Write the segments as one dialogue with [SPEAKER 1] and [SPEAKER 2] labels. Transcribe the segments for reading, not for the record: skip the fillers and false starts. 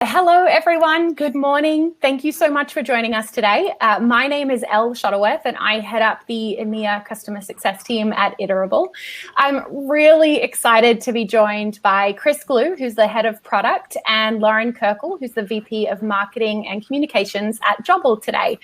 [SPEAKER 1] Hello, everyone. Good morning. Thank you so much for joining us today. My name is Shuttleworth, and I head up the EMEA customer success team at Iterable. I'm really excited to be joined by Glew, who's the head of product, and Lauren Kurkul, who's the VP of marketing and communications at Jobble today.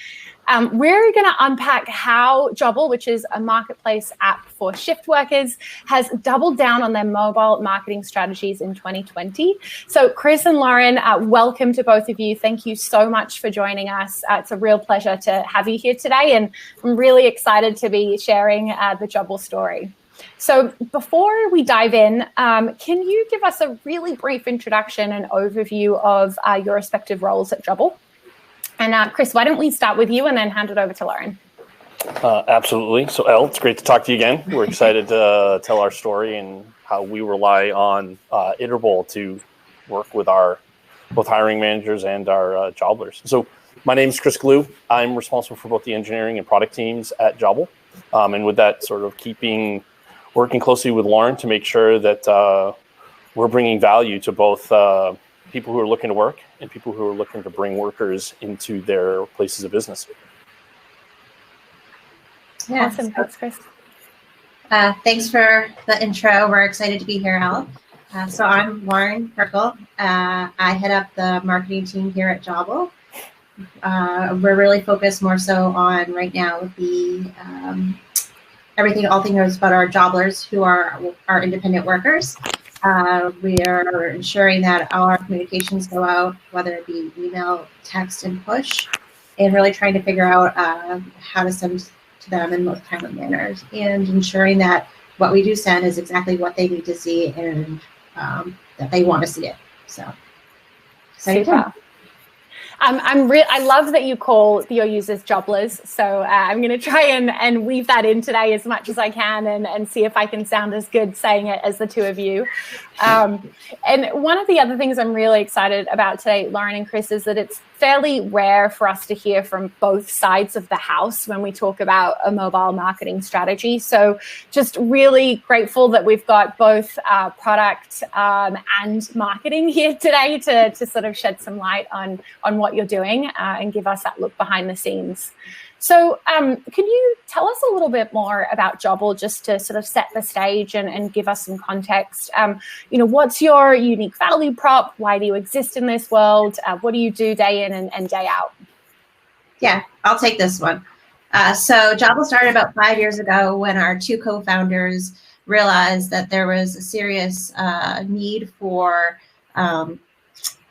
[SPEAKER 1] We're going to unpack how Jobble, which is a marketplace app for shift workers, has doubled down on their mobile marketing strategies in 2020. So Chris and Lauren, welcome to both of you. Thank you so much for joining us. It's a real pleasure to have you here today, and I'm really excited to be sharing the Jobble story. So before we dive in, can you give us a really brief introduction and overview of your respective roles at Jobble? And Chris, why don't we start with you and then hand it over to Lauren?
[SPEAKER 2] Absolutely. So Elle, it's great to talk to you again. We're excited to tell our story and how we rely on Iterable to work with our both hiring managers and our Jobblers. So my name is Glew. I'm responsible for both the engineering and product teams at Jobble. And with that, sort of working closely with Lauren to make sure that we're bringing value to both people who are looking to work and people who are looking to bring workers into their places of business.
[SPEAKER 1] Yeah, awesome. Thanks, Chris.
[SPEAKER 3] Thanks for the intro. We're excited to be here, Al. So I'm Lauren Kurkul. I head up the marketing team here at Jobble. We're really focused more so on right now the all things about our Jobblers, who are our independent workers. We are ensuring that our communications go out, whether it be email, text, and push, and really trying to figure out how to send to them in most timely manners, and ensuring that what we do send is exactly what they need to see and that they want to see it. So,
[SPEAKER 1] super. I love that you call your users Jobblers. So I'm going to try and weave that in today as much as I can and see if I can sound as good saying it as the two of you. And one of the other things I'm really excited about today, Lauren and Chris, is that it's fairly rare for us to hear from both sides of the house when we talk about a mobile marketing strategy. So just really grateful that we've got both product and marketing here today to sort of shed some light on what you're doing and give us that look behind the scenes. So can you tell us a little bit more about Jobble, just to sort of set the stage and give us some context? What's your unique value prop? Why do you exist in this world? What do you do day in and day out?
[SPEAKER 3] Yeah, I'll take this one. So Jobble started about 5 years ago when our two co-founders realized that there was a serious need for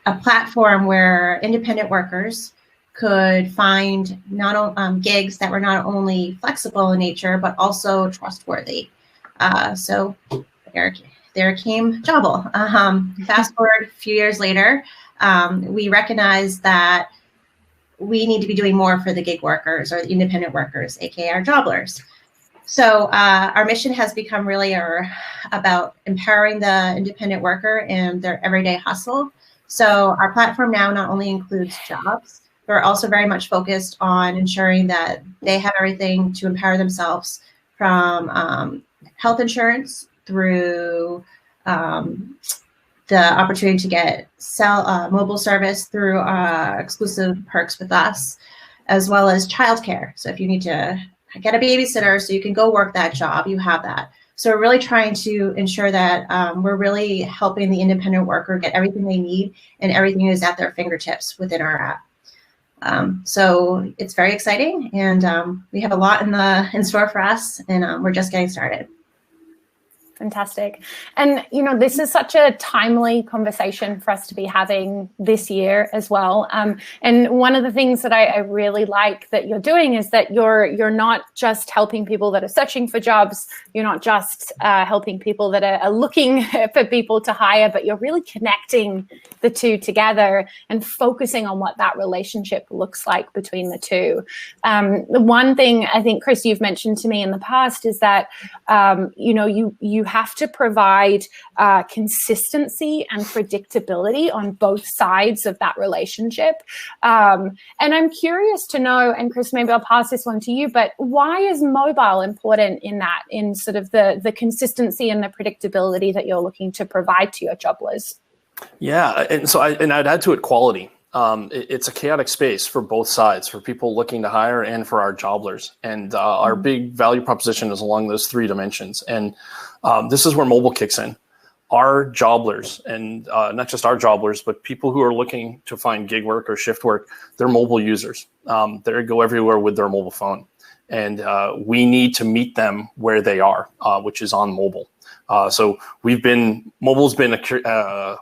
[SPEAKER 3] a platform where independent workers could find gigs that were not only flexible in nature, but also trustworthy. So there came Jobble. Fast forward a few years later, we recognized that we need to be doing more for the gig workers or the independent workers, aka our Jobblers. So our mission has become really about empowering the independent worker and their everyday hustle. So our platform now not only includes jobs, but we're also very much focused on ensuring that they have everything to empower themselves, from health insurance through the opportunity to get mobile service through exclusive perks with us, as well as childcare. So if you need to get a babysitter so you can go work that job, you have that. So we're really trying to ensure that we're really helping the independent worker get everything they need, and everything is at their fingertips within our app. So it's very exciting, and we have a lot in store for us, and we're just getting started.
[SPEAKER 1] Fantastic. And, this is such a timely conversation for us to be having this year as well. And one of the things that I really like that you're doing is that you're not just helping people that are searching for jobs. You're not just helping people that are looking for people to hire, but you're really connecting the two together and focusing on what that relationship looks like between the two. The one thing I think, Chris, you've mentioned to me in the past is that, you have to provide consistency and predictability on both sides of that relationship. And I'm curious to know, and Chris, maybe I'll pass this one to you, but why is mobile important in sort of the consistency and the predictability that you're looking to provide to your jobblers?
[SPEAKER 2] Yeah, and so I'd add to it quality. It's a chaotic space for both sides, for people looking to hire and for our jobblers. And our big value proposition is along those three dimensions. And this is where mobile kicks in. Our jobblers, and not just our jobblers, but people who are looking to find gig work or shift work, they're mobile users. They go everywhere with their mobile phone. And we need to meet them where they are, which is on mobile. So mobile's been a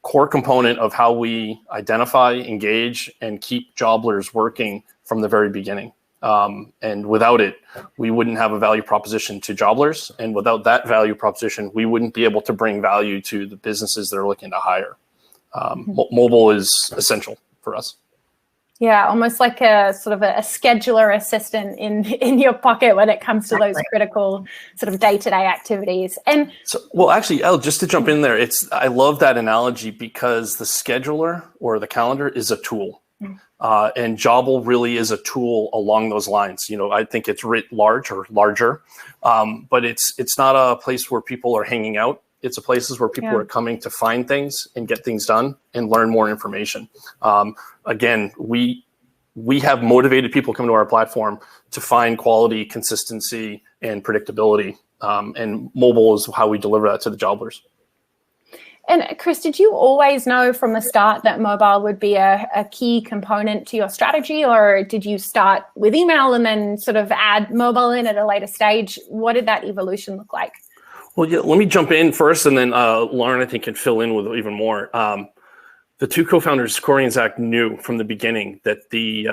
[SPEAKER 2] core component of how we identify, engage, and keep jobblers working from the very beginning. And without it, we wouldn't have a value proposition to jobblers. And without that value proposition, we wouldn't be able to bring value to the businesses that are looking to hire. Mobile is essential for us.
[SPEAKER 1] Yeah, almost like a sort of a scheduler assistant in your pocket when it comes to those critical sort of day-to-day activities. And
[SPEAKER 2] so, well, actually, Elle, just to jump in there, I love that analogy because the scheduler or the calendar is a tool, and Jobble really is a tool along those lines. I think it's writ large or larger, but it's not a place where people are hanging out. It's a places where people are coming to find things and get things done and learn more information. Again, we have motivated people come to our platform to find quality, consistency, and predictability. And mobile is how we deliver that to the jobblers.
[SPEAKER 1] And Chris, did you always know from the start that mobile would be a key component to your strategy, or did you start with email and then sort of add mobile in at a later stage? What did that evolution look like?
[SPEAKER 2] Well, yeah, let me jump in first, and then Lauren, I think, can fill in with even more. The two co-founders, Corey and Zach, knew from the beginning that the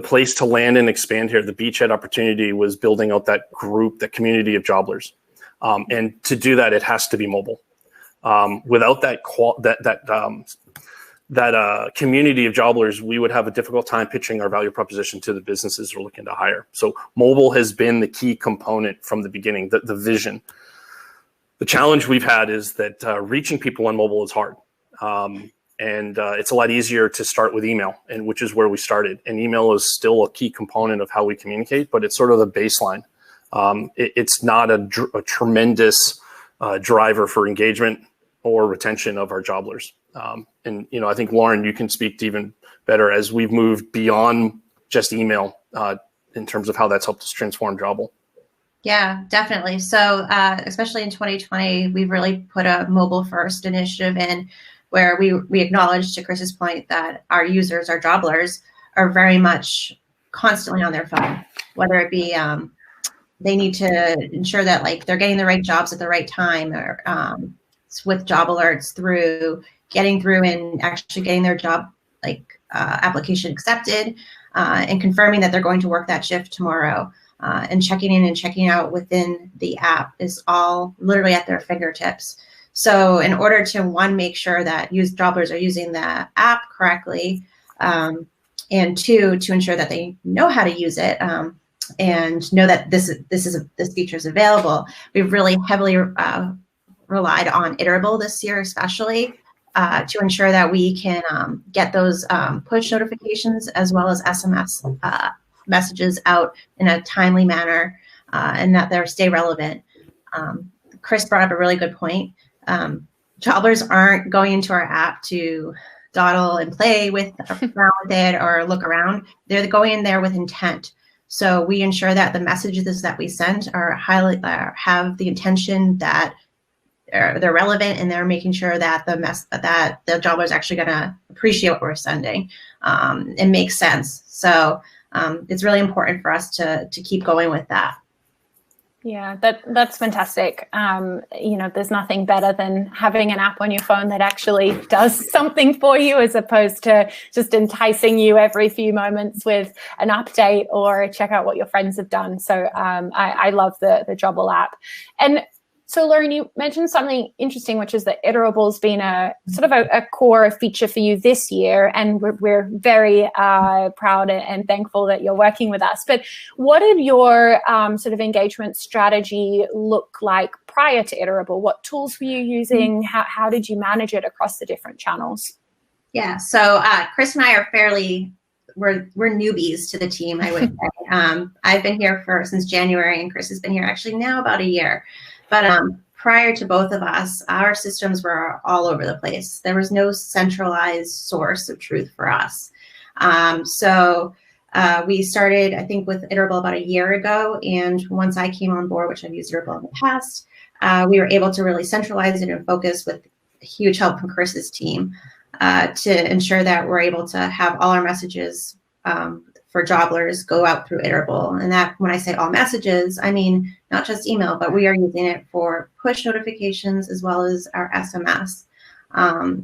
[SPEAKER 2] place to land and expand here, the beachhead opportunity, was building out that group, that community of jobblers. And to do that, it has to be mobile. Without that community of jobblers, we would have a difficult time pitching our value proposition to the businesses who are looking to hire. So mobile has been the key component from the beginning, the vision. The challenge we've had is that reaching people on mobile is hard. And it's a lot easier to start with email, and which is where we started. And email is still a key component of how we communicate, but it's sort of the baseline. It's not a tremendous driver for engagement or retention of our jobblers. And I think, Lauren, you can speak to even better as we've moved beyond just email in terms of how that's helped us transform Jobble.
[SPEAKER 3] Yeah, definitely. So especially in 2020, we've really put a mobile first initiative in where we acknowledge, to Chris's point, that our users, our jobblers, are very much constantly on their phone, whether it be they need to ensure that they're getting the right jobs at the right time, or with job alerts, through getting through and actually getting their job application accepted, and confirming that they're going to work that shift tomorrow. And checking in and checking out within the app is all literally at their fingertips. So in order to, one, make sure that jobblers are using the app correctly, and two, to ensure that they know how to use it, and know that this feature is available, we've really heavily relied on Iterable this year, especially to ensure that we can get those push notifications as well as SMS messages out in a timely manner, and that they stay relevant. Chris brought up a really good point. Jobblers aren't going into our app to dawdle and play around with it or look around. They're going in there with intent. So we ensure that the messages that we send are have the intention that they're relevant, and they're making sure that that the jobbler is actually going to appreciate what we're sending and make sense. So it's really important for us to keep going with that.
[SPEAKER 1] Yeah, that's fantastic. There's nothing better than having an app on your phone that actually does something for you, as opposed to just enticing you every few moments with an update or check out what your friends have done. So I love the Jobble app. And so, Lauren, you mentioned something interesting, which is that Iterable's been a sort of a core feature for you this year, and we're very proud and thankful that you're working with us. But what did your sort of engagement strategy look like prior to Iterable? What tools were you using? How did you manage it across the different channels?
[SPEAKER 3] Yeah, so Chris and I are we're newbies to the team, I would say. I've been here since January, and Chris has been here actually now about a year. But prior to both of us, our systems were all over the place. There was no centralized source of truth for us. So we started, I think, with Iterable about a year ago. And once I came on board, which I've used Iterable in the past, we were able to really centralize it and focus with huge help from Chris's team to ensure that we're able to have all our messages for Jobblers go out through Iterable. And that, when I say all messages, I mean not just email, but we are using it for push notifications as well as our SMS,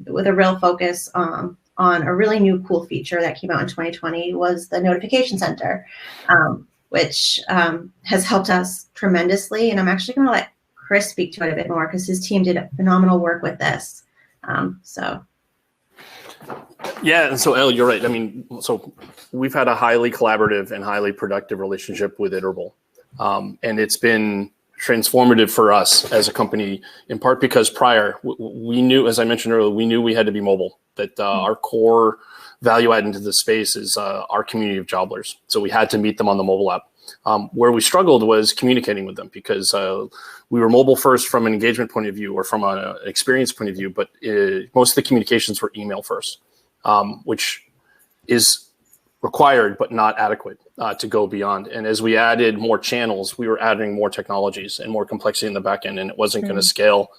[SPEAKER 3] with a real focus on a really new cool feature that came out in 2020 was the notification center, which has helped us tremendously. And I'm actually going to let Chris speak to it a bit more because his team did phenomenal work with this.
[SPEAKER 2] Yeah, and so Elle, you're right. I mean, so we've had a highly collaborative and highly productive relationship with Iterable, and it's been transformative for us as a company, in part because prior we knew, as I mentioned earlier, we had to be mobile. That our core value add into the space is our community of Jobblers. So we had to meet them on the mobile app. Where we struggled was communicating with them because we were mobile first from an engagement point of view or from an experience point of view, but most of the communications were email first, which is required but not adequate to go beyond. And as we added more channels, we were adding more technologies and more complexity in the back end, and it wasn't going to scale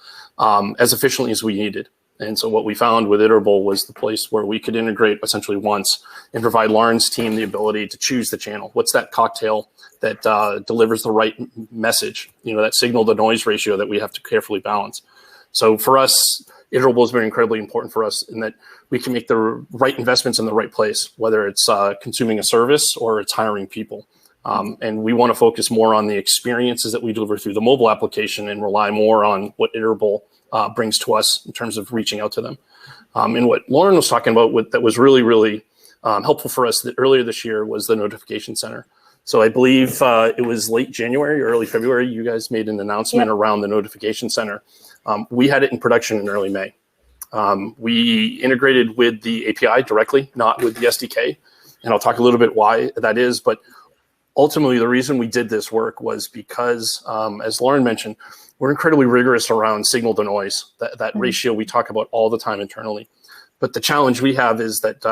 [SPEAKER 2] as efficiently as we needed. And so what we found with Iterable was the place where we could integrate essentially once and provide Lauren's team the ability to choose the channel. What's that cocktail that delivers the right message? You know, that signal to noise ratio that we have to carefully balance. So for us, Iterable has been incredibly important for us in that we can make the right investments in the right place, whether it's consuming a service or it's hiring people. And we want to focus more on the experiences that we deliver through the mobile application and rely more on what Iterable brings to us in terms of reaching out to them. And what Lauren was talking about that was really, really helpful for us earlier this year was the notification center. So I believe it was late January or early February, you guys made an announcement around the notification center. We had it in production in early May. We integrated with the API directly, not with the SDK. And I'll talk a little bit why that is. But ultimately, the reason we did this work was because, as Lauren mentioned, we're incredibly rigorous around signal to noise, that ratio we talk about all the time internally. But the challenge we have is that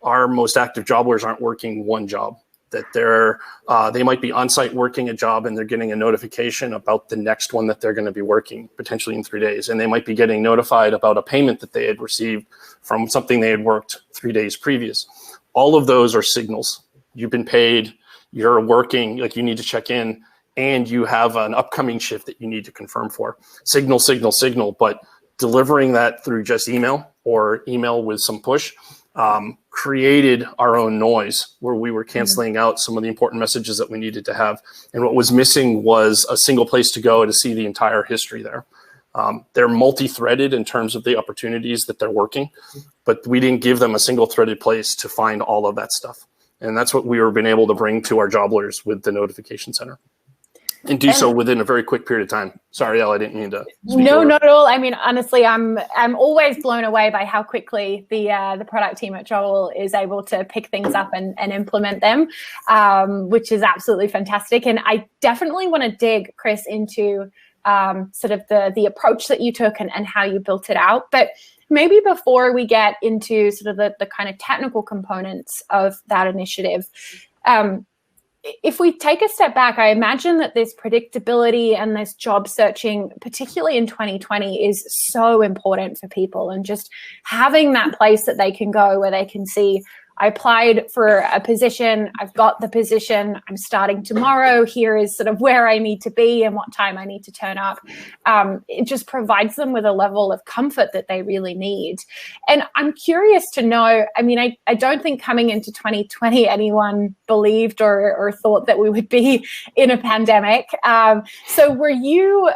[SPEAKER 2] our most active Jobblers aren't working one job, that they might be on-site working a job and they're getting a notification about the next one that they're going to be working potentially in 3 days. And they might be getting notified about a payment that they had received from something they had worked 3 days previous. All of those are signals. You've been paid, you're working, like you need to check in, and you have an upcoming shift that you need to confirm for. Signal, signal, signal, but delivering that through just email or email with some push created our own noise where we were canceling out some of the important messages that we needed to have. And what was missing was a single place to go to see the entire history there. They're multi-threaded in terms of the opportunities that they're working, but we didn't give them a single threaded place to find all of that stuff. And that's what we were been able to bring to our Jobblers with the notification center. And do so within a very quick period of time. Sorry, Elle, I didn't mean to speak
[SPEAKER 1] No,
[SPEAKER 2] over.
[SPEAKER 1] not at all. I mean, honestly, I'm always blown away by how quickly the product team at Jobble is able to pick things up and implement them, which is absolutely fantastic. And I definitely want to dig, Chris, into sort of the approach that you took and how you built it out. But maybe before we get into sort of the kind of technical components of that initiative, if we take a step back, I imagine that this predictability and this job searching, particularly in 2020, is so important for people, and just having that place that they can go where they can see, I applied for a position, I've got the position, I'm starting tomorrow, here is sort of where I need to be and what time I need to turn up. It just provides them with a level of comfort that they really need. And I'm curious to know, I mean, I don't think coming into 2020, anyone believed or thought that we would be in a pandemic. So were you...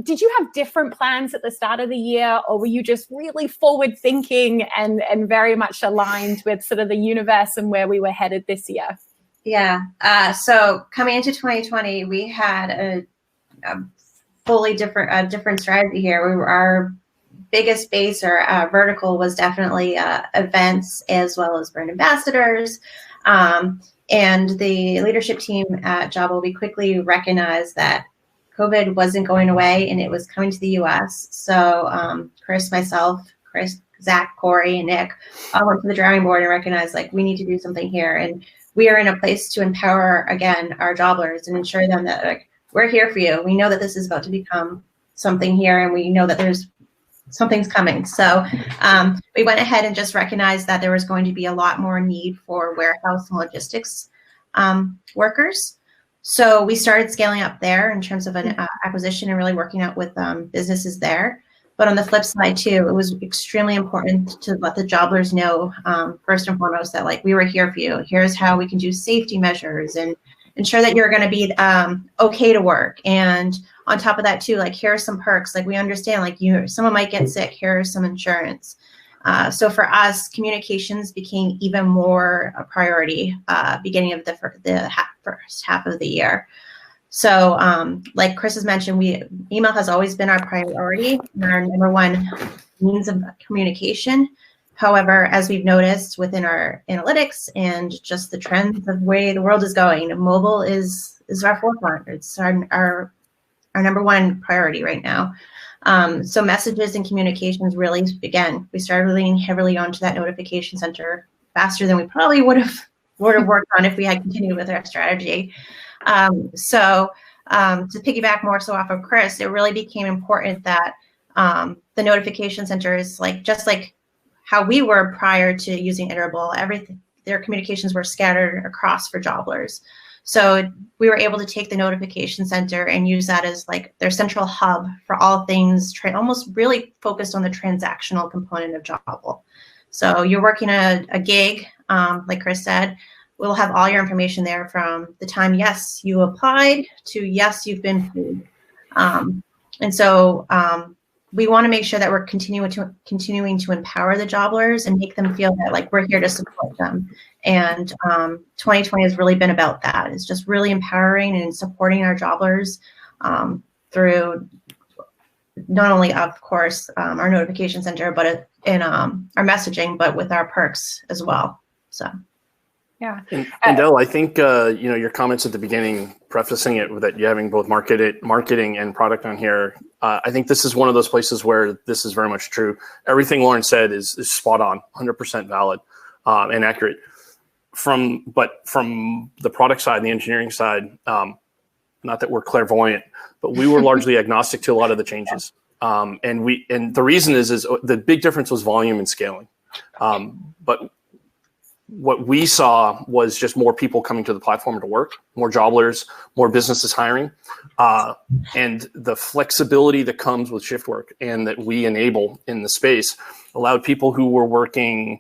[SPEAKER 1] did you have different plans at the start of the year, or were you just really forward thinking and very much aligned with sort of the universe and where we were headed this year?
[SPEAKER 3] Yeah. So coming into 2020, we had a fully different, different strategy here. Our biggest base or vertical was definitely events as well as brand ambassadors. And the leadership team at Jobble, we quickly recognized that COVID wasn't going away and it was coming to the US. So Chris, Zach, Corey, and Nick all went to the drawing board and recognized like we need to do something here. And we are in a place to empower, again, our Jobblers and ensure them that like, we're here for you. We know that this is about to become something here and we know that something's coming. So we went ahead and just recognized that there was going to be a lot more need for warehouse and logistics workers. So we started scaling up there in terms of an acquisition and really working out with businesses there. But on the flip side too, it was extremely important to let the Jobblers know, first and foremost, that like we were here for you. Here's how we can do safety measures and ensure that you're going to be okay to work. And on top of that too, like here are some perks. Like we understand, like someone might get sick. Here is some insurance. So for us, communications became even more a priority beginning of the first half of the year. So like Chris has mentioned, email has always been our priority and our number one means of communication. However, as we've noticed within our analytics and just the trends of the way the world is going, mobile is our forefront. It's our number one priority right now. So messages and communications really, again, we started leaning heavily onto that notification center faster than we probably would have worked on if we had continued with our strategy. So to piggyback more so off of Chris, it really became important that the notification center is just like how we were prior to using Iterable. Their communications were scattered across for Jobblers. So we were able to take the notification center and use that as like their central hub for all things, almost really focused on the transactional component of Jobble. So you're working a gig, like Chris said, we'll have all your information there from the time, yes, you applied to yes, you've been paid. And so we want to make sure that we're continuing to empower the Jobblers and make them feel that like we're here to support them. And 2020 has really been about that. It's just really empowering and supporting our Jobblers through not only, of course, our notification center, but in our messaging, but with our perks as well. So.
[SPEAKER 1] Yeah.
[SPEAKER 2] And Elle, I think your comments at the beginning, prefacing it with that you're having both marketing and product on here. I think this is one of those places where this is very much true. Everything Lauren said is spot on, 100% valid and accurate. From the product side and the engineering side, not that we're clairvoyant, but we were largely agnostic to a lot of the changes. And the reason is the big difference was volume and scaling. But what we saw was just more people coming to the platform to work, more Jobblers, more businesses hiring, and the flexibility that comes with shift work and that we enable in the space allowed people who were working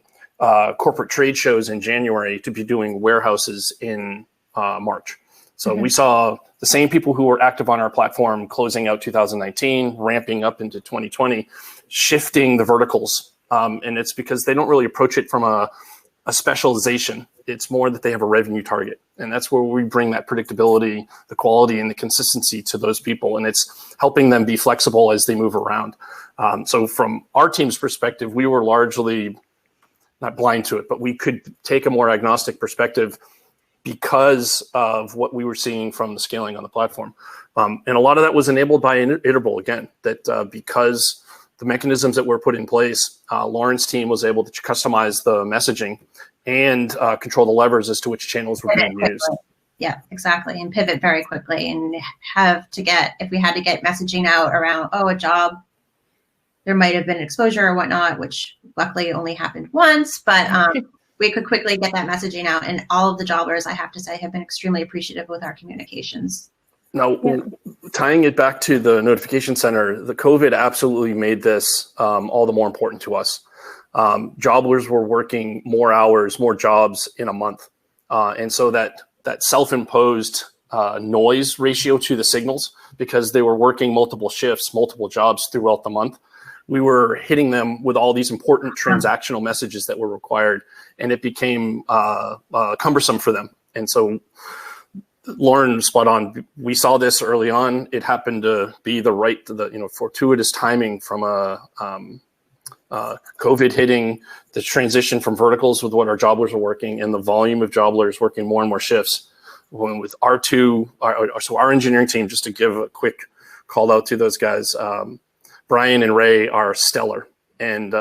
[SPEAKER 2] corporate trade shows in January to be doing warehouses in March. So we saw the same people who were active on our platform closing out 2019, ramping up into 2020, shifting the verticals. And it's because they don't really approach it from a specialization. It's more that they have a revenue target. And that's where we bring that predictability, the quality, and the consistency to those people. And it's helping them be flexible as they move around. So from our team's perspective, we were largely not blind to it, but we could take a more agnostic perspective because of what we were seeing from the scaling on the platform. And a lot of that was enabled by Iterable, again, that because the mechanisms that were put in place, Lauren's team was able to customize the messaging and control the levers as to which channels were being used.
[SPEAKER 3] Yeah, exactly. And pivot very quickly and if we had to get messaging out around, a job, there might have been exposure or whatnot, which luckily only happened once, but we could quickly get that messaging out. And all of the Jobblers, I have to say, have been extremely appreciative with our communications.
[SPEAKER 2] Now, tying it back to the notification center, the COVID absolutely made this all the more important to us. Jobblers were working more hours, more jobs in a month. And so that self-imposed noise ratio to the signals, because they were working multiple shifts, multiple jobs throughout the month, we were hitting them with all these important transactional messages that were required, and it became cumbersome for them. And so Lauren, spot on. We saw this early on. It happened to be fortuitous timing from COVID hitting, the transition from verticals with what our jobblers are working, and the volume of jobblers working more and more shifts. When with our engineering team, just to give a quick call out to those guys, Brian and Ray are stellar. And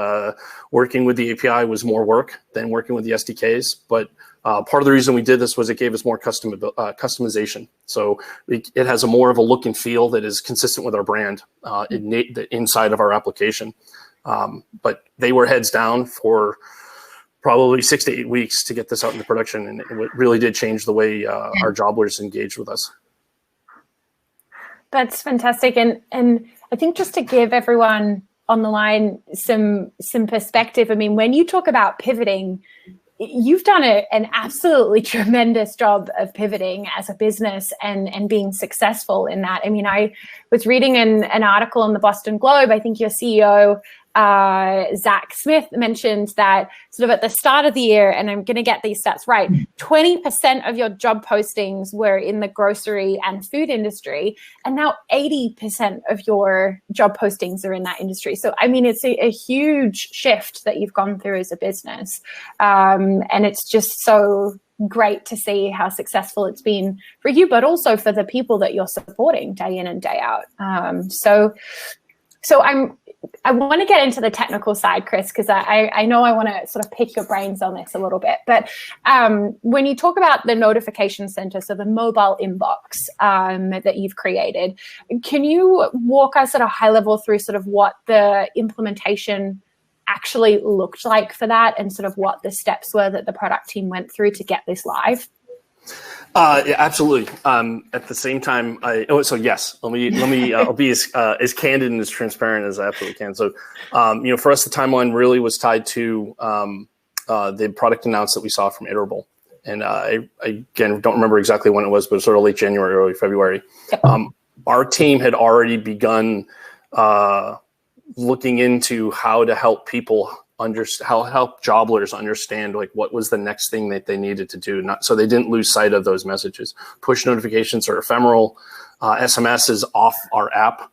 [SPEAKER 2] working with the API was more work than working with the SDKs. But part of the reason we did this was it gave us more customization. So it has more of a look and feel that is consistent with our brand inside of our application. But they were heads down for probably 6 to 8 weeks to get this out into production. And it really did change the way our jobblers engaged with us.
[SPEAKER 1] That's fantastic. And I think just to give everyone on the line some perspective, I mean, when you talk about pivoting, you've done an absolutely tremendous job of pivoting as a business and being successful in that. I mean, I was reading an article in the Boston Globe. I think your CEO, Zach Smith, mentioned that sort of at the start of the year, and I'm going to get these stats right, 20% of your job postings were in the grocery and food industry, and now 80% of your job postings are in that industry. So, I mean, it's a huge shift that you've gone through as a business, and it's just so great to see how successful it's been for you, but also for the people that you're supporting day in and day out. So I want to get into the technical side, Chris, because I know I want to sort of pick your brains on this a little bit. But when you talk about the notification center, so the mobile inbox that you've created, can you walk us at a high level through sort of what the implementation actually looked like for that and sort of what the steps were that the product team went through to get this live?
[SPEAKER 2] Yeah, absolutely. At the same time, yes, let me I'll be as candid and as transparent as I absolutely can. So, for us, the timeline really was tied to the product announce that we saw from Iterable. And I again don't remember exactly when it was, but it was sort of late January, early February. Yep. Our team had already begun looking into how to help people help jobblers understand like what was the next thing that they needed to do, so they didn't lose sight of those messages. Push notifications are ephemeral. SMS is off our app,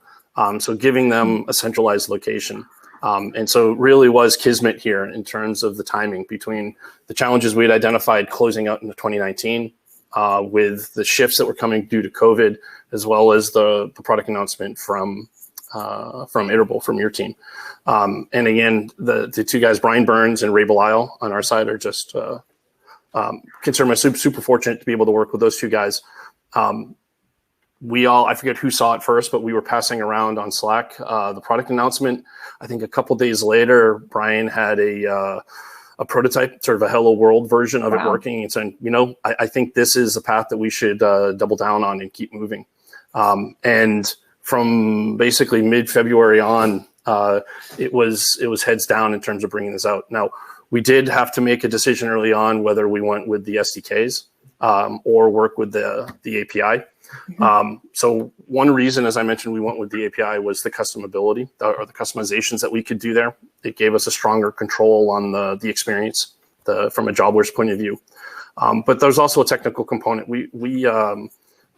[SPEAKER 2] so giving them a centralized location. And so it really was kismet here in terms of the timing between the challenges we had identified closing out into 2019 with the shifts that were coming due to COVID, as well as the product announcement from Iterable, from your team. And again, the two guys, Brian Burns and Ray Belisle on our side, are just consider myself super fortunate to be able to work with those two guys. I forget who saw it first, but we were passing around on Slack the product announcement. I think a couple days later, Brian had a prototype, sort of a hello world version of it working, and saying, I think this is the path that we should double down on and keep moving. And from basically mid-February on, it was heads down in terms of bringing this out. Now, we did have to make a decision early on whether we went with the SDKs or work with the API. Mm-hmm. So one reason, as I mentioned, we went with the API was the customability or the customizations that we could do there. It gave us a stronger control on the experience from a jobbler's point of view. But there's also a technical component.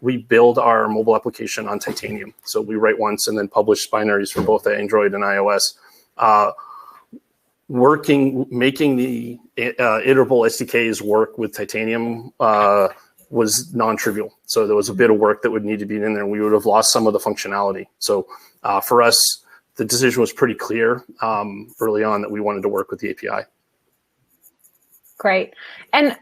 [SPEAKER 2] We build our mobile application on Titanium. So we write once and then publish binaries for both Android and iOS. Making the Iterable SDKs work with Titanium was non-trivial. So there was a bit of work that would need to be in there, and we would have lost some of the functionality. So for us, the decision was pretty clear early on that we wanted to work with the API.
[SPEAKER 1] Great. And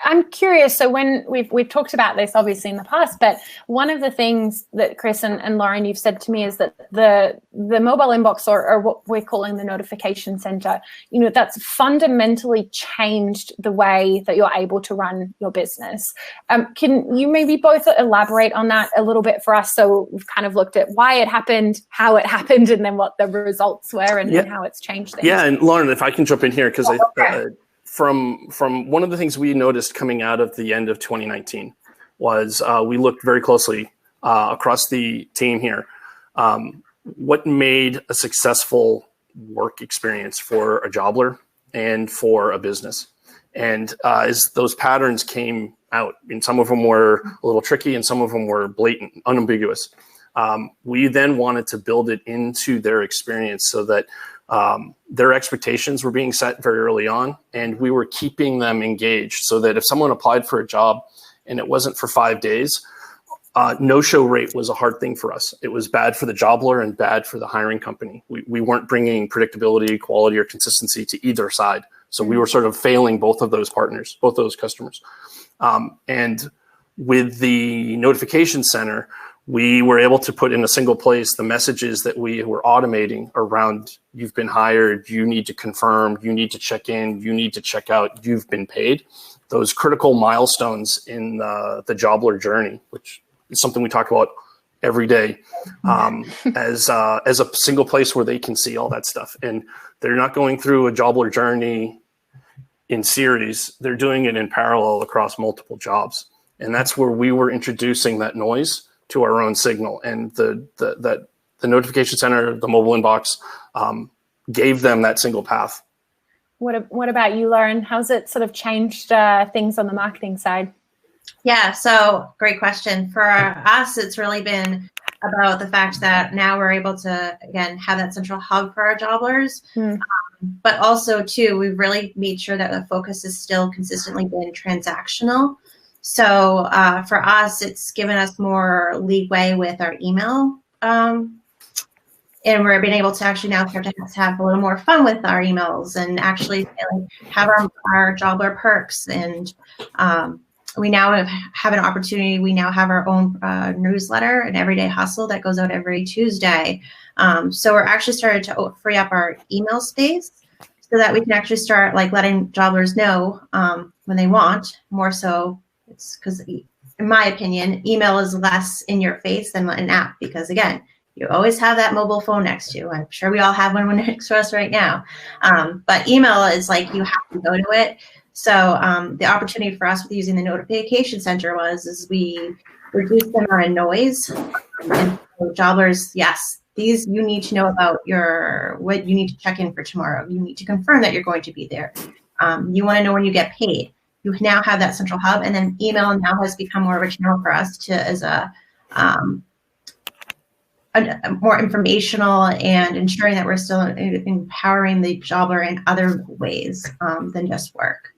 [SPEAKER 1] I'm curious, so when we've talked about this obviously in the past, but one of the things that Chris and Lauren, you've said to me is that the mobile inbox or what we're calling the notification center, that's fundamentally changed the way that you're able to run your business. Can you maybe both elaborate on that a little bit for us? So we've kind of looked at why it happened, how it happened, and then what the results were and how it's changed things. Yeah,
[SPEAKER 2] and Lauren, if I can jump in here, because From one of the things we noticed coming out of the end of 2019 was we looked very closely across the team here. What made a successful work experience for a jobbler and for a business? And as those patterns came out. And some of them were a little tricky and some of them were blatant, unambiguous. We then wanted to build it into their experience so that their expectations were being set very early on, and we were keeping them engaged so that if someone applied for a job and it wasn't for 5 days, no-show rate was a hard thing for us. It was bad for the jobbler and bad for the hiring company. We weren't bringing predictability, quality, or consistency to either side. So we were sort of failing both of those partners, both those customers. And with the notification center, we were able to put in a single place the messages that we were automating around you've been hired, you need to confirm, you need to check in, you need to check out, you've been paid. Those critical milestones in the jobbler journey, which is something we talk about every day, as a single place where they can see all that stuff. And they're not going through a jobbler journey in series, they're doing it in parallel across multiple jobs. And that's where we were introducing that noise to our own signal. And the notification center, the mobile inbox, gave them that single path.
[SPEAKER 1] What about you, Lauren? How's it sort of changed things on the marketing side?
[SPEAKER 3] Yeah, so great question. For us, it's really been about the fact that now we're able to, again, have that central hub for our jobblers. But also, too, we've really made sure that the focus has still consistently been transactional. So for us, it's given us more leeway with our email. And we're being able to actually now start to have a little more fun with our emails and actually have our jobbler perks. And we now have an opportunity. We now have our own newsletter, an everyday hustle that goes out every Tuesday. So we're actually starting to free up our email space so that we can actually start letting jobblers know when they want, more so. It's because, in my opinion, email is less in your face than an app because, again, you always have that mobile phone next to you. I'm sure we all have one next to us right now. But email is you have to go to it. So the opportunity for us with using the notification center is we reduced the amount of noise. And so jobblers, yes, these you need to know about what you need to check in for tomorrow. You need to confirm that you're going to be there. You want to know when you get paid. You now have that central hub, and then email now has become more of a channel for us as a more informational and ensuring that we're still empowering the jobbler in other ways than just work.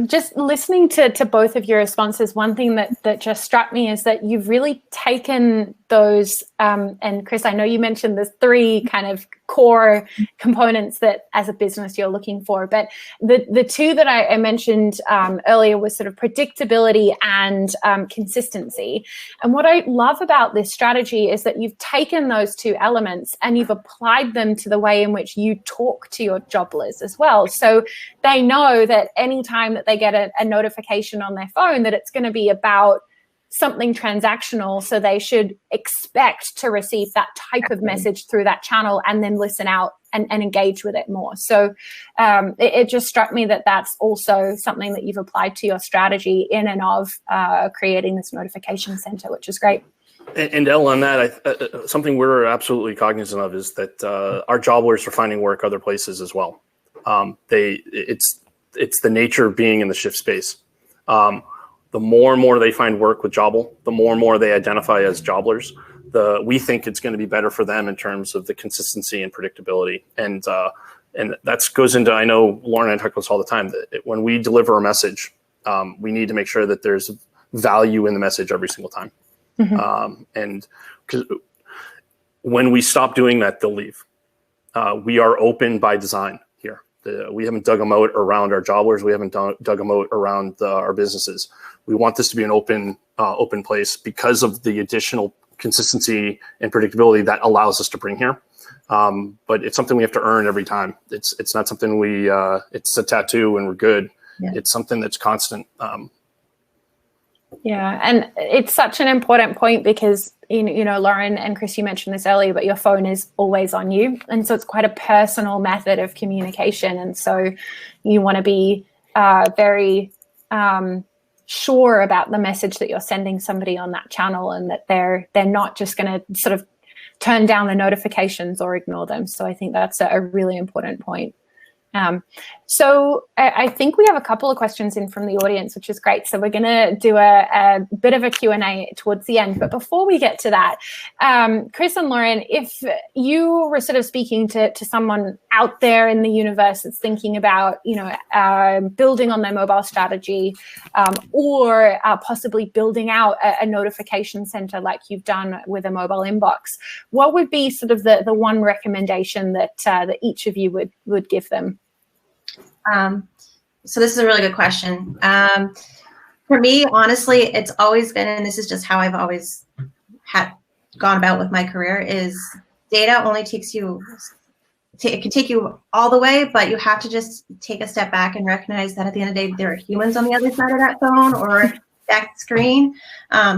[SPEAKER 1] Just listening to both of your responses, one thing that just struck me is that you've really taken those, and Chris, I know you mentioned there's 3 kind of core components that as a business you're looking for, but the 2 that I mentioned earlier was sort of predictability and consistency. And what I love about this strategy is that you've taken those 2 elements and you've applied them to the way in which you talk to your jobblers as well. So they know that anytime that they get a notification on their phone that it's going to be about something transactional, so they should expect to receive that type of message through that channel and then listen out and engage with it more. So it just struck me that that's also something that you've applied to your strategy in and of creating this notification center, which is great.
[SPEAKER 2] And Elle, on that, something we're absolutely cognizant of is that our jobblers are finding work other places as well. It's the nature of being in the shift space. The more and more they find work with Jobble, the more and more they identify as jobblers, we think it's going to be better for them in terms of the consistency and predictability. And that goes into, I know Lauren and I talk about this all the time, that when we deliver a message, we need to make sure that there's value in the message every single time. And because when we stop doing that, they'll leave. We are open by design here. We haven't dug a moat around our jobblers. We haven't dug a moat around our businesses. We want this to be an open place because of the additional consistency and predictability that allows us to bring here. But it's something we have to earn every time. It's not something it's a tattoo and we're good. Yeah. It's something that's constant.
[SPEAKER 1] Yeah, and it's such an important point because, you know, Lauren and Chris, you mentioned this earlier, but your phone is always on you. And so it's quite a personal method of communication. And so you want to be very sure about the message that you're sending somebody on that channel and that they're not just going to sort of turn down the notifications or ignore them. So I think that's a really important point. So I think we have a couple of questions in from the audience, which is great. So we're going to do a bit of a Q&A towards the end. But before we get to that, Chris and Lauren, if you were sort of speaking to someone out there in the universe that's thinking about, building on their mobile strategy, or possibly building out a notification center like you've done with a mobile inbox, what would be sort of the one recommendation that each of you would give them?
[SPEAKER 3] So this is a really good question. For me, honestly, it's always been, and this is just how I've always gone about with my career, is data only takes you, it can take you all the way, but you have to just take a step back and recognize that at the end of the day, there are humans on the other side of that phone or that screen.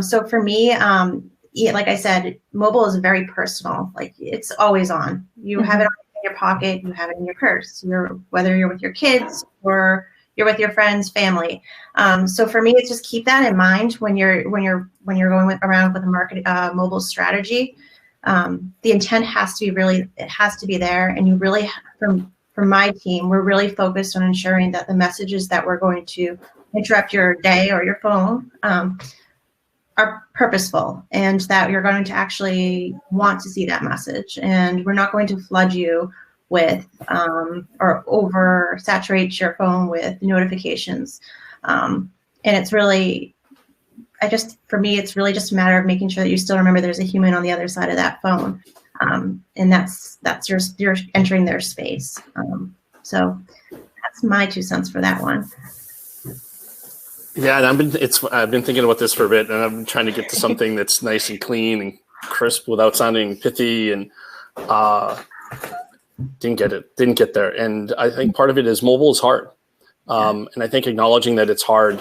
[SPEAKER 3] So for me, like I said, mobile is very personal. Like, it's always on. You have it in your pocket, you have it in your purse. Whether you're with your kids or you're with your friends, family. So for me, it's just keep that in mind when you're going around with a mobile strategy. The intent has to be there, and you really, from my team, we're really focused on ensuring that the messages that we're going to interrupt your day or your phone are purposeful, and that you're going to actually want to see that message. And we're not going to flood you with or oversaturate your phone with notifications. And it's really, for me, it's really just a matter of making sure that you still remember there's a human on the other side of that phone. And that's you're entering their space. So that's my 2 cents for that one.
[SPEAKER 2] Yeah, and I've been thinking about this for a bit, and I'm trying to get to something that's nice and clean and crisp without sounding pithy, and didn't get there. And I think part of it is mobile is hard, and I think acknowledging that it's hard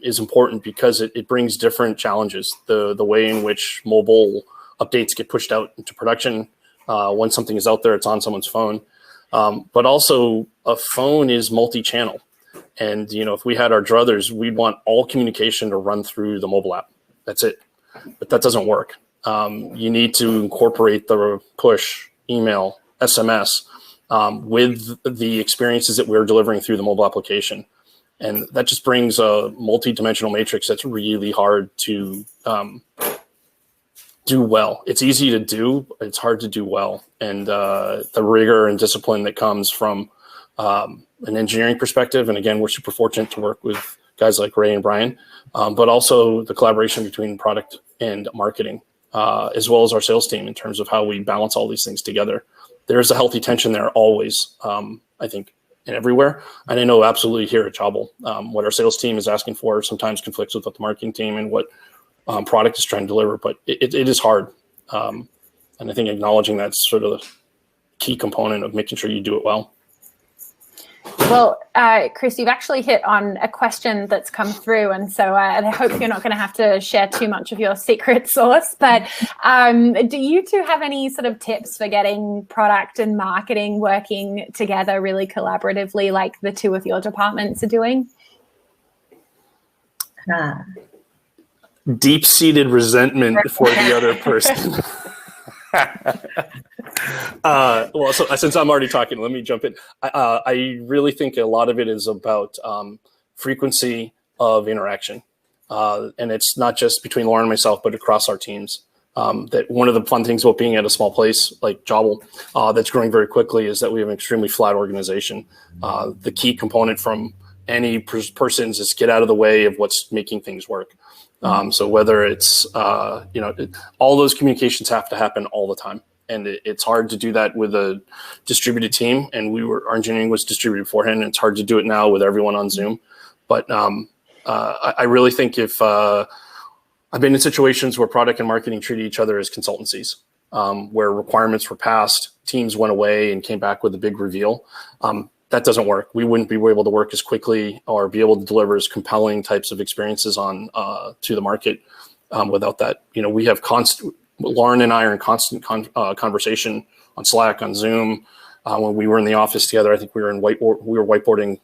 [SPEAKER 2] is important, because it brings different challenges. The way in which mobile updates get pushed out into production, when something is out there, it's on someone's phone, but also a phone is multi-channel. And, if we had our druthers, we'd want all communication to run through the mobile app. That's it. But that doesn't work. You need to incorporate the push, email, SMS with the experiences that we're delivering through the mobile application. And that just brings a multi-dimensional matrix that's really hard to do well. It's easy to do, but it's hard to do well. And the rigor and discipline that comes from an engineering perspective, and again, we're super fortunate to work with guys like Ray and Brian, but also the collaboration between product and marketing, as well as our sales team, in terms of how we balance all these things together. There's a healthy tension there always, I think, and everywhere. And I know absolutely here at Jobble, what our sales team is asking for sometimes conflicts with what the marketing team and what product is trying to deliver, but it is hard. And I think acknowledging that's sort of the key component of making sure you do it well.
[SPEAKER 1] Well, Chris, you've actually hit on a question that's come through, and so I hope you're not going to have to share too much of your secret sauce, but do you two have any sort of tips for getting product and marketing working together really collaboratively, like the two of your departments are doing?
[SPEAKER 2] Deep-seated resentment for the other person. Well, so since I'm already talking, let me jump in. I really think a lot of it is about frequency of interaction. And it's not just between Lauren and myself, but across our teams. That one of the fun things about being at a small place like Jobble that's growing very quickly is that we have an extremely flat organization. The key component from any person's is get out of the way of what's making things work. So whether it's, all those communications have to happen all the time. And it's hard to do that with a distributed team. And our engineering was distributed beforehand, and it's hard to do it now with everyone on Zoom. But I really think if I've been in situations where product and marketing treated each other as consultancies, where requirements were passed, teams went away and came back with a big reveal. That doesn't work. We wouldn't be able to work as quickly or be able to deliver as compelling types of experiences on to the market without that. We have Lauren and I are in constant conversation on Slack, on Zoom. When we were in the office together, I think we were whiteboarding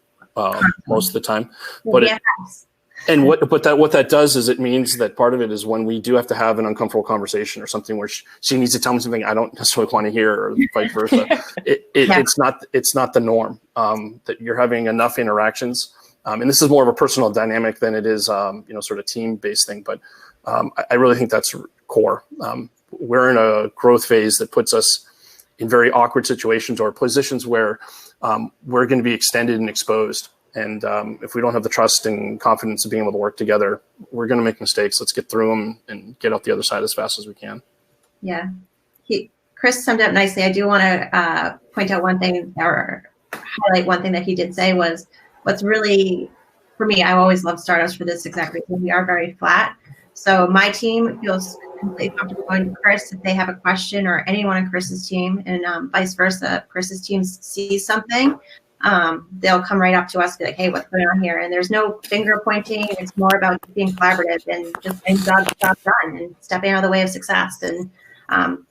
[SPEAKER 2] most of the time. But And what that does is it means that part of it is when we do have to have an uncomfortable conversation or something where she needs to tell me something I don't necessarily want to hear, or vice versa. It's not the norm that you're having enough interactions, and this is more of a personal dynamic than it is sort of team-based thing. But I really think that's core. We're in a growth phase that puts us in very awkward situations or positions where we're going to be extended and exposed. And if we don't have the trust and confidence of being able to work together, we're going to make mistakes. Let's get through them and get out the other side as fast as we can.
[SPEAKER 3] Yeah. Chris summed up nicely. I do want to point out one thing, or highlight one thing that he did say was, what's really, for me, I always love startups for this exact reason. We are very flat. So my team feels completely comfortable going to Chris if they have a question, or anyone on Chris's team, and vice versa. If Chris's team sees something, they'll come right up to us and be like, hey, what's going on here? And there's no finger pointing. It's more about being collaborative and just getting the job done and stepping out of the way of success, and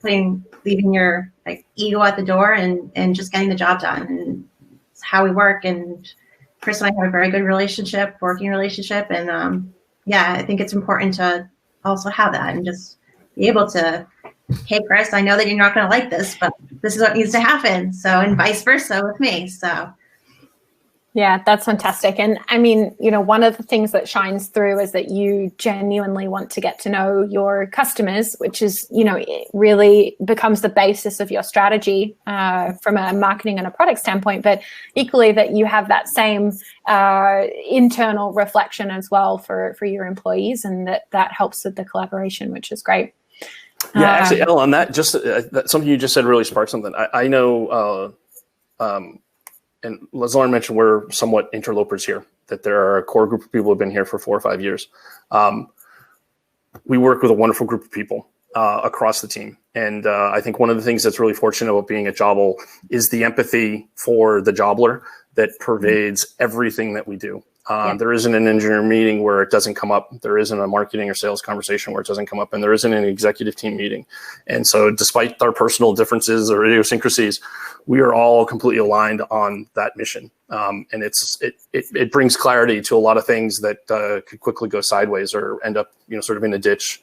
[SPEAKER 3] leaving your ego at the door and just getting the job done. And it's how we work. And Chris and I have a very good working relationship. And I think it's important to also have that and just be able to, hey, Chris, I know that you're not going to like this, but this is what needs to happen. So, and vice versa with me. So.
[SPEAKER 1] Yeah, that's fantastic. And I mean, one of the things that shines through is that you genuinely want to get to know your customers, which is, it really becomes the basis of your strategy from a marketing and a product standpoint, but equally that you have that same internal reflection as well for your employees, and that helps with the collaboration, which is great.
[SPEAKER 2] Yeah, actually, Elle, on that, just something you just said really sparked something. I know, and as Lauren mentioned, we're somewhat interlopers here, that there are a core group of people who have been here for 4 or 5 years. We work with a wonderful group of people across the team. And I think one of the things that's really fortunate about being at Jobble is the empathy for the jobbler that pervades everything that we do. There isn't an engineer meeting where it doesn't come up. There isn't a marketing or sales conversation where it doesn't come up, and there isn't an executive team meeting. And so despite our personal differences or idiosyncrasies, we are all completely aligned on that mission. And it brings clarity to a lot of things that could quickly go sideways or end up, sort of in a ditch.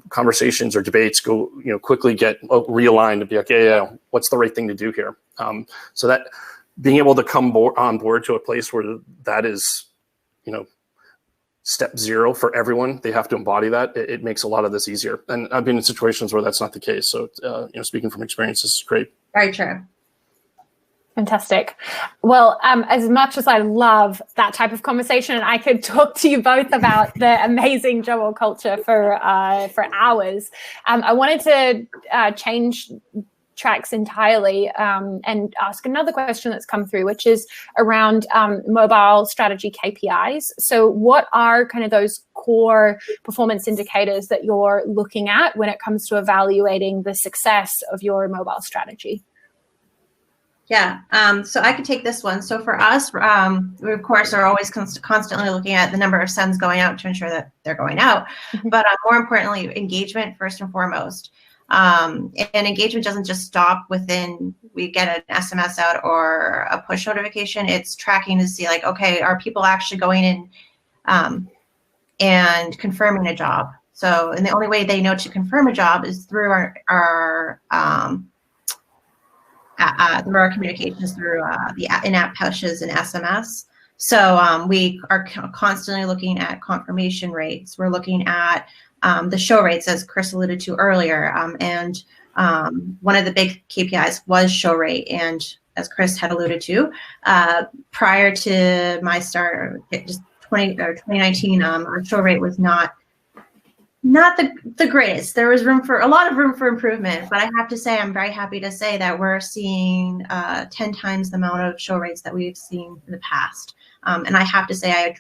[SPEAKER 2] Conversations or debates quickly get realigned and be like, yeah, what's the right thing to do here? So that being able to come on board to a place where that is, step zero for everyone, they have to embody that. It makes a lot of this easier. And I've been in situations where that's not the case. So, speaking from experience, this is great.
[SPEAKER 3] Very true.
[SPEAKER 1] Fantastic. Well, as much as I love that type of conversation, and I could talk to you both about the amazing Jobble culture for hours, I wanted to change tracks entirely and ask another question that's come through, which is around mobile strategy KPIs. So what are kind of those core performance indicators that you're looking at when it comes to evaluating the success of your mobile strategy?
[SPEAKER 3] Yeah, so I could take this one. So for us, we of course are always constantly looking at the number of sends going out to ensure that they're going out. But more importantly, engagement first and foremost. And engagement doesn't just stop within we get an SMS out or a push notification. It's tracking to see okay, are people actually going in and confirming a job? So, and the only way they know to confirm a job is through our communications through the in-app pushes and SMS. So we are constantly looking at confirmation rates. We're looking at the show rates, as Chris alluded to earlier. And one of the big KPIs was show rate. And as Chris had alluded to, prior to my start, just 2019, our show rate was not the greatest. There was a lot of room for improvement, but I have to say, I'm very happy to say that we're seeing 10 times the amount of show rates that we've seen in the past. And I have to say,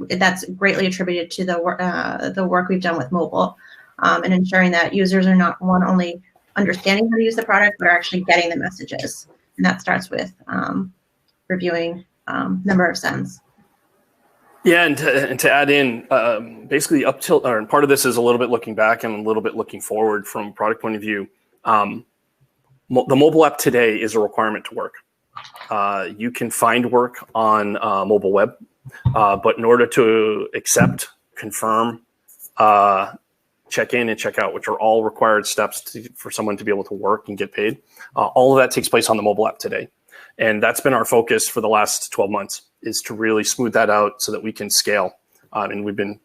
[SPEAKER 3] that's greatly attributed to the work we've done with mobile and ensuring that users are not only understanding how to use the product, but are actually getting the messages. And that starts with reviewing number of sends.
[SPEAKER 2] Yeah, and to add in, basically or part of this is a little bit looking back and a little bit looking forward from a product point of view. The mobile app today is a requirement to work. You can find work on mobile web. But in order to accept, confirm, check in and check out, which are all required steps for someone to be able to work and get paid, all of that takes place on the mobile app today. And that's been our focus for the last 12 months, is to really smooth that out so that we can scale. And we've been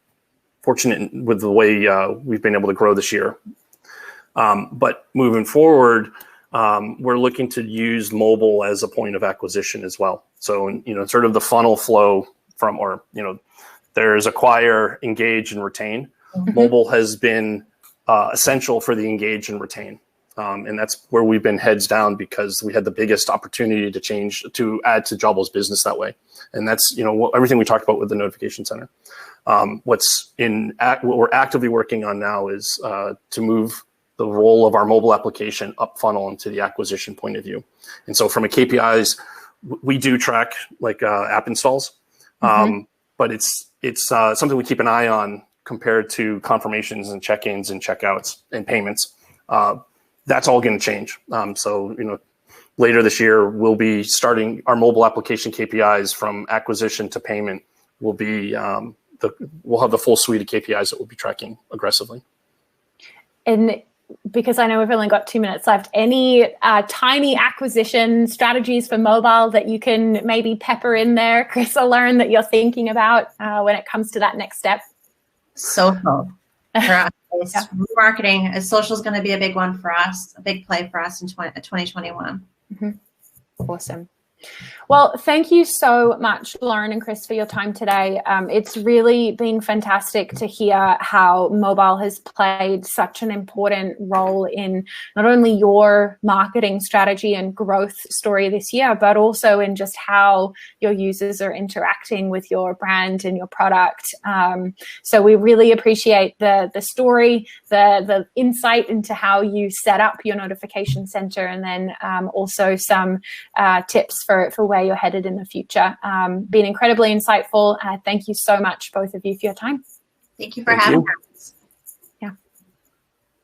[SPEAKER 2] fortunate with the way we've been able to grow this year. But moving forward, we're looking to use mobile as a point of acquisition as well. So, sort of the funnel flow from, there's acquire, engage, and retain. Mobile has been essential for the engage and retain. And that's where we've been heads down, because we had the biggest opportunity to add to Jobble's business that way. And that's, everything we talked about with the notification center. What we're actively working on now is to move the role of our mobile application up funnel into the acquisition point of view. And so from a KPIs, we do track like app installs, but it's something we keep an eye on compared to confirmations and check-ins and checkouts and payments. That's all going to change. So, later this year, we'll be starting our mobile application KPIs from acquisition to payment. We'll have the full suite of KPIs that we'll be tracking aggressively.
[SPEAKER 1] And because I know we've only got 2 minutes left, any tiny acquisition strategies for mobile that you can maybe pepper in there, Chris, or Lauren, that you're thinking about when it comes to that next step?
[SPEAKER 3] Social. For us, marketing, social is going to be a big one for us, a big play for us in 2021.
[SPEAKER 1] Awesome. Well, thank you so much, Lauren and Chris, for your time today. It's really been fantastic to hear how mobile has played such an important role in not only your marketing strategy and growth story this year, but also in just how your users are interacting with your brand and your product. So we really appreciate the story, the insight into how you set up your notification center, and then also some tips for where you're headed in the future. Been incredibly insightful. Thank you so much, both of you, for your time.
[SPEAKER 3] Thank you for having us.